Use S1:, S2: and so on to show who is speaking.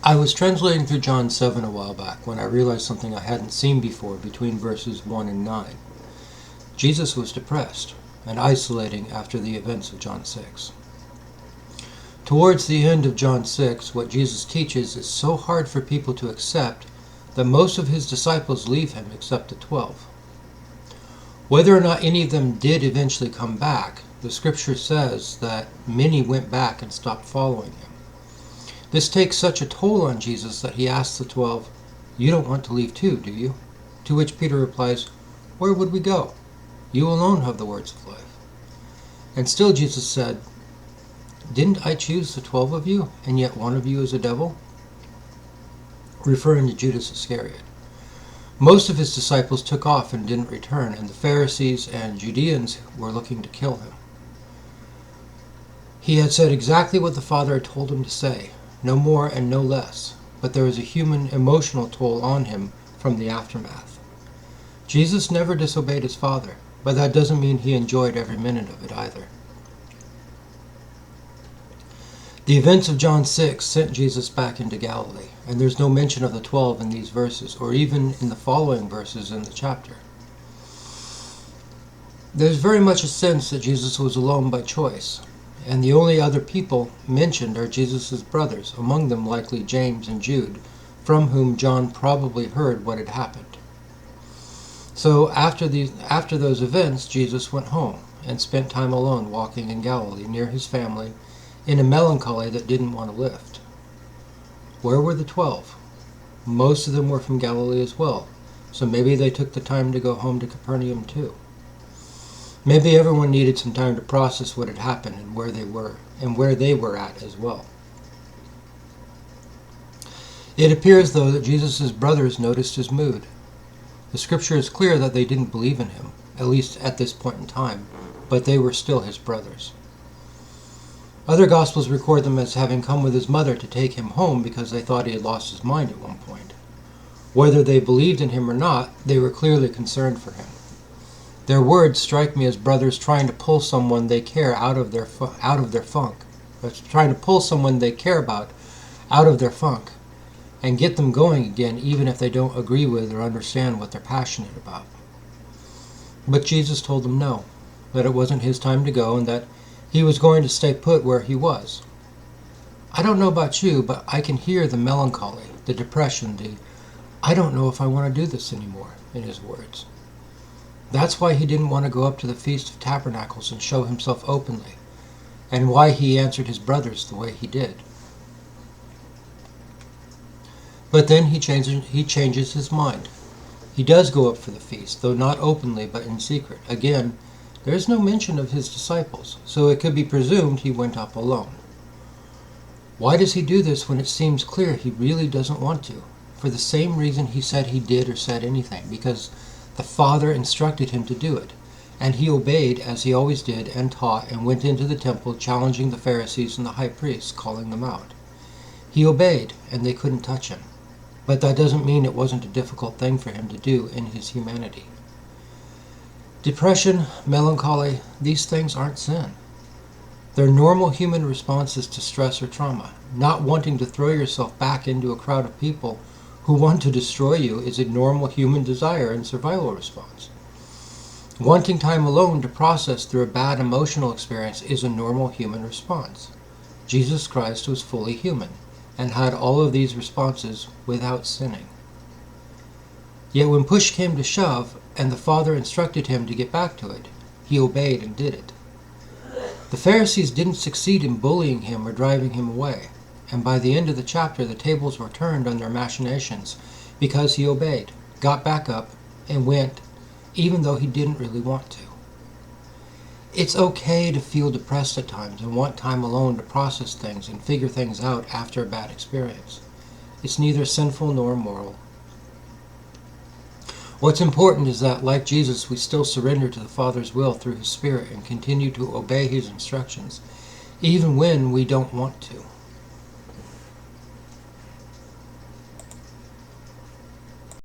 S1: I was translating through John 7 a while back when I realized something I hadn't seen before between verses 1 and 9. Jesus was depressed and isolating after the events of John 6. Towards the end of John 6, what Jesus teaches is so hard for people to accept that most of his disciples leave him except the 12. Whether or not any of them did eventually come back, the scripture says that many went back and stopped following him. This takes such a toll on Jesus that he asks the 12, "You don't want to leave too, do you?" To which Peter replies, "Where would we go? You alone have the words of life." And still Jesus said, "Didn't I choose the 12 of you, and yet one of you is a devil?" Referring to Judas Iscariot. Most of his disciples took off and didn't return, and the Pharisees and Judeans were looking to kill him. He had said exactly what the Father had told him to say, no more and no less, but there was a human emotional toll on him from the aftermath. Jesus never disobeyed his Father, but that doesn't mean he enjoyed every minute of it either. The events of John 6 sent Jesus back into Galilee, and there's no mention of the 12 in these verses, or even in the following verses in the chapter. There's very much a sense that Jesus was alone by choice, and the only other people mentioned are Jesus' brothers, among them likely James and Jude, from whom John probably heard what had happened. So after those events, Jesus went home and spent time alone walking in Galilee near his family in a melancholy that didn't want to lift. Where were the 12? Most of them were from Galilee as well, so maybe they took the time to go home to Capernaum too. Maybe everyone needed some time to process what had happened and where they were at as well. It appears, though, that Jesus' brothers noticed his mood. The scripture is clear that they didn't believe in him, at least at this point in time, but they were still his brothers. Other Gospels record them as having come with his mother to take him home because they thought he had lost his mind at one point. Whether they believed in him or not, they were clearly concerned for him. Their words strike me as brothers trying to pull someone they care out of their funk. Trying to pull someone they care about out of their funk and get them going again, even if they don't agree with or understand what they're passionate about. But Jesus told them no, that it wasn't his time to go and that he was going to stay put where he was. I don't know about you, but I can hear the melancholy, the depression, "I don't know if I want to do this anymore" in his words. That's why he didn't want to go up to the Feast of Tabernacles and show himself openly, and why he answered his brothers the way he did. But then he changes his mind. He does go up for the feast, though not openly but in secret. Again, there is no mention of his disciples, so it could be presumed he went up alone. Why does he do this when it seems clear he really doesn't want to? For the same reason he said he did or said anything, because the Father instructed him to do it, and he obeyed as he always did and taught and went into the temple challenging the Pharisees and the high priests, calling them out. He obeyed, and they couldn't touch him. But that doesn't mean it wasn't a difficult thing for him to do in his humanity. Depression, melancholy, these things aren't sin. They're normal human responses to stress or trauma. Not wanting to throw yourself back into a crowd of people who want to destroy you is a normal human desire and survival response. Wanting time alone to process through a bad emotional experience is a normal human response. Jesus Christ was fully human and had all of these responses without sinning. Yet when push came to shove and the Father instructed him to get back to it, he obeyed and did it. The Pharisees didn't succeed in bullying him or driving him away, and by the end of the chapter the tables were turned on their machinations because he obeyed, got back up, and went, even though he didn't really want to. It's okay to feel depressed at times and want time alone to process things and figure things out after a bad experience. It's neither sinful nor immoral. What's important is that, like Jesus, we still surrender to the Father's will through his Spirit and continue to obey his instructions, even when we don't want to.